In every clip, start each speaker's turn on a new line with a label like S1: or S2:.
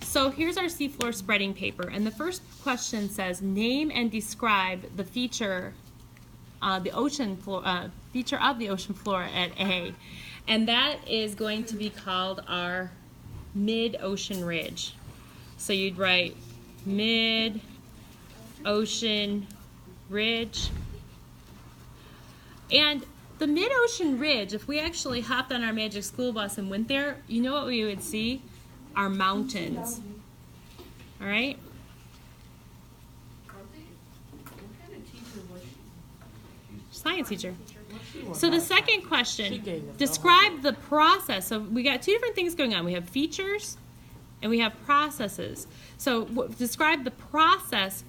S1: So here's our seafloor spreading paper, and the first question says, name and describe the feature, the ocean floor, feature of the ocean floor at A, and that is going to be called our mid-ocean ridge. So you'd write mid-ocean ridge, and the mid-ocean ridge, if we actually hopped on our magic school bus and went there, you know what we would see? Our mountains. All right? Science teacher. So the second question, describe the process. So we got two different things going on. We have features and we have processes. So describe the process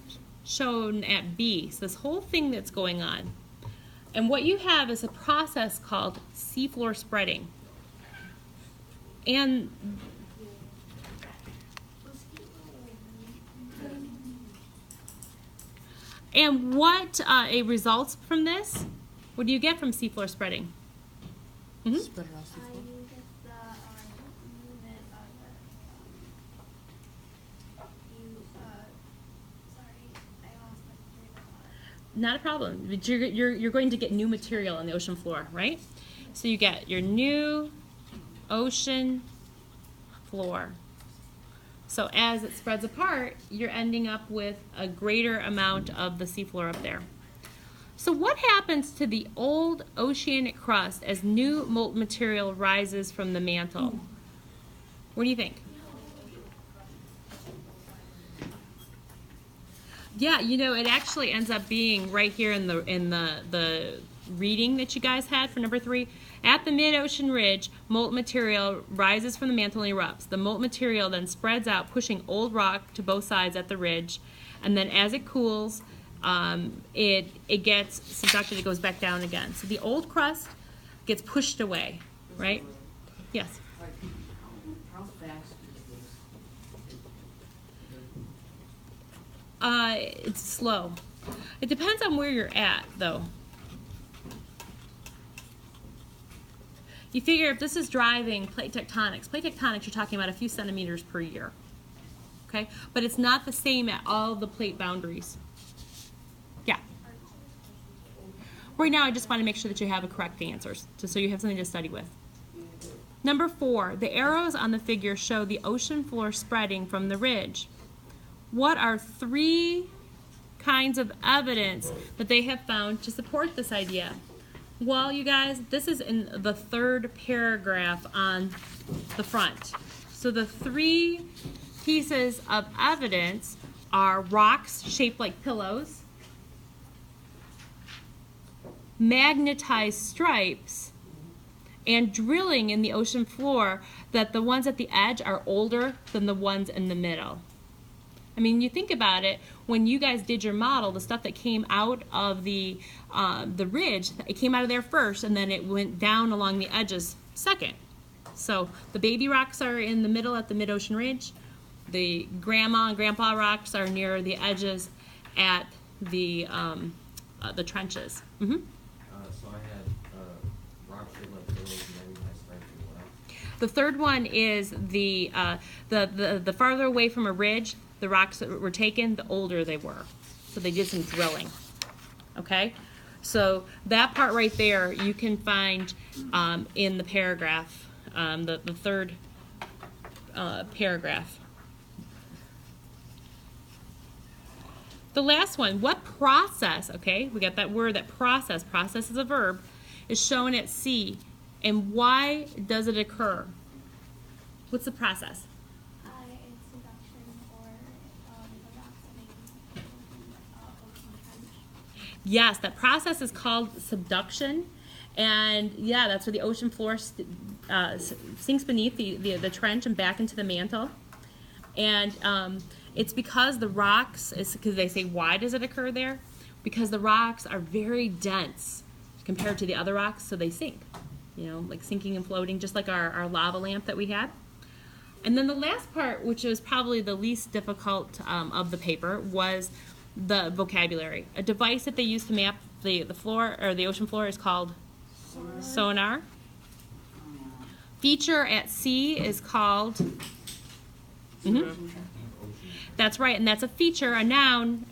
S1: shown at B. So this whole thing that's going on. And what you have is a process called seafloor spreading. And what it results from this? What do you get from seafloor spreading? Mm-hmm.
S2: Spread it out seafloor.
S3: You get the movement of sorry, I lost my train of thought.
S1: Not a problem. But you're going to get new material on the ocean floor, right? So you get your new ocean floor. So as it spreads apart, you're ending up with a greater amount of the seafloor up there. So what happens to the old oceanic crust as new molten material rises from the mantle? What do you think? Yeah, you know, it actually ends up being right here in the reading that you guys had for number 3. At the mid-ocean ridge, molten material rises from the mantle and erupts. The molten material then spreads out, pushing old rock to both sides at the ridge. And then as it cools, it gets subducted, it goes back down again. So the old crust gets pushed away, right? Yes?
S2: How fast is this?
S1: It's slow. It depends on where you're at, though. You figure if this is driving plate tectonics, you're talking about a few centimeters per year. Okay? But it's not the same at all the plate boundaries. Yeah. Right now, I just want to make sure that you have the correct answers, so you have something to study with. Number 4, the arrows on the figure show the ocean floor spreading from the ridge. What are 3 kinds of evidence that they have found to support this idea? Well, you guys, this is in the 3rd paragraph on the front. So the 3 pieces of evidence are rocks shaped like pillows, magnetized stripes, and drilling in the ocean floor, that the ones at the edge are older than the ones in the middle. I mean, you think about it, when you guys did your model, the stuff that came out of the ridge, it came out of there first, and then it went down along the edges second. So the baby rocks are in the middle at the mid-ocean ridge. The grandma and grandpa rocks are near the edges at the trenches. Mm-hmm.
S4: So I had rocks shaped like pillows and then I started to what else?
S1: The third one is the farther away from a ridge, the rocks that were taken, the older they were. So they did some drilling. Okay? So that part right there you can find in the paragraph, the 3rd paragraph. The last one, what process, okay, we got that word, that process is a verb, is shown at C, and why does it occur? What's the process?
S3: It's seduction or the rocks making ocean trench.
S1: Yes, that process is called subduction, and yeah, that's where the ocean floor sinks beneath the trench and back into the mantle. And it's because the rocks, because they say, why does it occur there? Because the rocks are very dense compared to the other rocks, so they sink. You know, like sinking and floating, just like our lava lamp that we had. And then the last part, which was probably the least difficult of the paper, was the vocabulary. A device that they use to map the floor, or the ocean floor, is called sonar. Feature at sea is called Mhm. That's right, and that's a feature, a noun.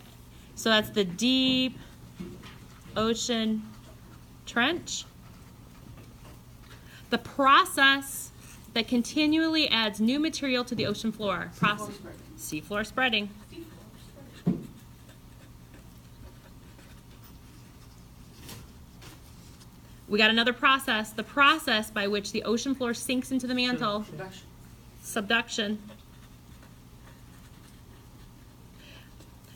S1: So that's the deep ocean trench. The process that continually adds new material to the ocean floor. Seafloor spreading. We got another process, the process by which the ocean floor sinks into the mantle. Subduction.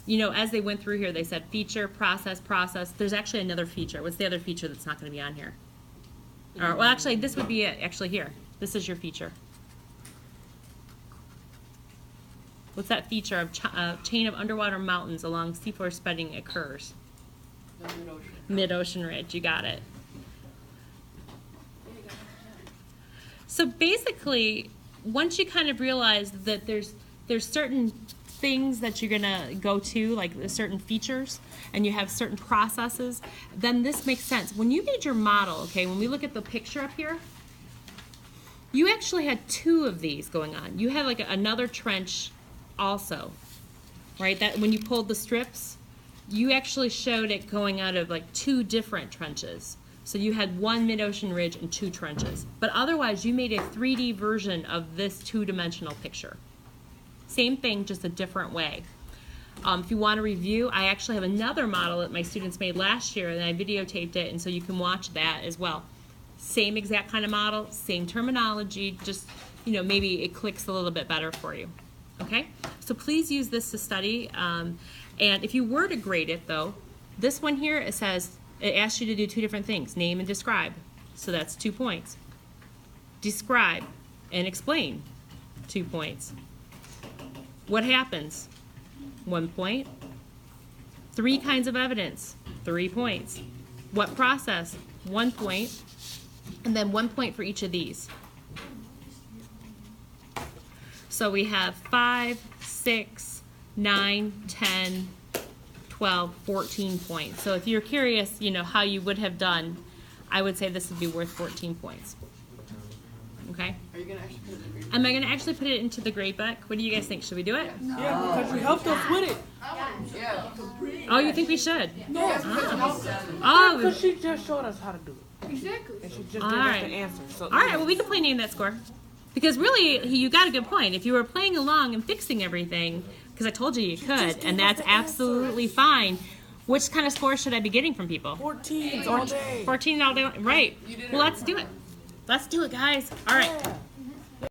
S1: You know, as they went through here, they said feature, process, process. There's actually another feature. What's the other feature that's not going to be on here? Or, well, actually, this would be it. Actually, here. This is your feature. What's that feature of chain of underwater mountains along seafloor spreading occurs?
S2: The mid-ocean.
S1: Mid-ocean ridge. You got it. So basically, once you kind of realize that there's certain things that you're gonna go to, like certain features, and you have certain processes, then this makes sense. When you made your model, okay, when we look at the picture up here, you actually had two of these going on. You had like another trench also, right? That when you pulled the strips, you actually showed it going out of like two different trenches. So you had one mid-ocean ridge and two trenches. But otherwise, you made a 3D version of this two-dimensional picture. Same thing, just a different way. If you want to review, I actually have another model that my students made last year, and I videotaped it, and so you can watch that as well. Same exact kind of model, same terminology, just, you know, maybe it clicks a little bit better for you. Okay? So please use this to study. And if you were to grade it, though, this one here, it says, it asks you to do two different things, name and describe. So that's 2 points. Describe and explain, 2 points. What happens? 1 point. 3 kinds of evidence, 3 points. What process? 1 point. And then 1 point for each of these. So we have 5, 6, 9, 10, 12, 14 points. So if you're curious, you know, how you would have done, I would say this would be worth 14 points. Okay?
S2: Are you gonna actually put it in the grade?
S1: Am I going to actually put it into the grade book? What do you guys think? Should we do it?
S5: Yeah, because you helped us with it.
S2: Yeah.
S1: Oh, you think we should?
S5: Yeah,
S1: Oh,
S5: because she just showed us how to do it.
S2: Exactly.
S5: And she just
S1: All
S5: gave
S1: right.
S5: us the answer. So,
S1: all right. Well, we can play Name That Score. Because really, you got a good point. If you were playing along and fixing everything, because I told you you could, and that's absolutely fine. Which kind of score should I be getting from people?
S5: 14 all day.
S1: 14 all day. Right. Well, let's do it. Let's do it, guys. All right.
S5: Yeah.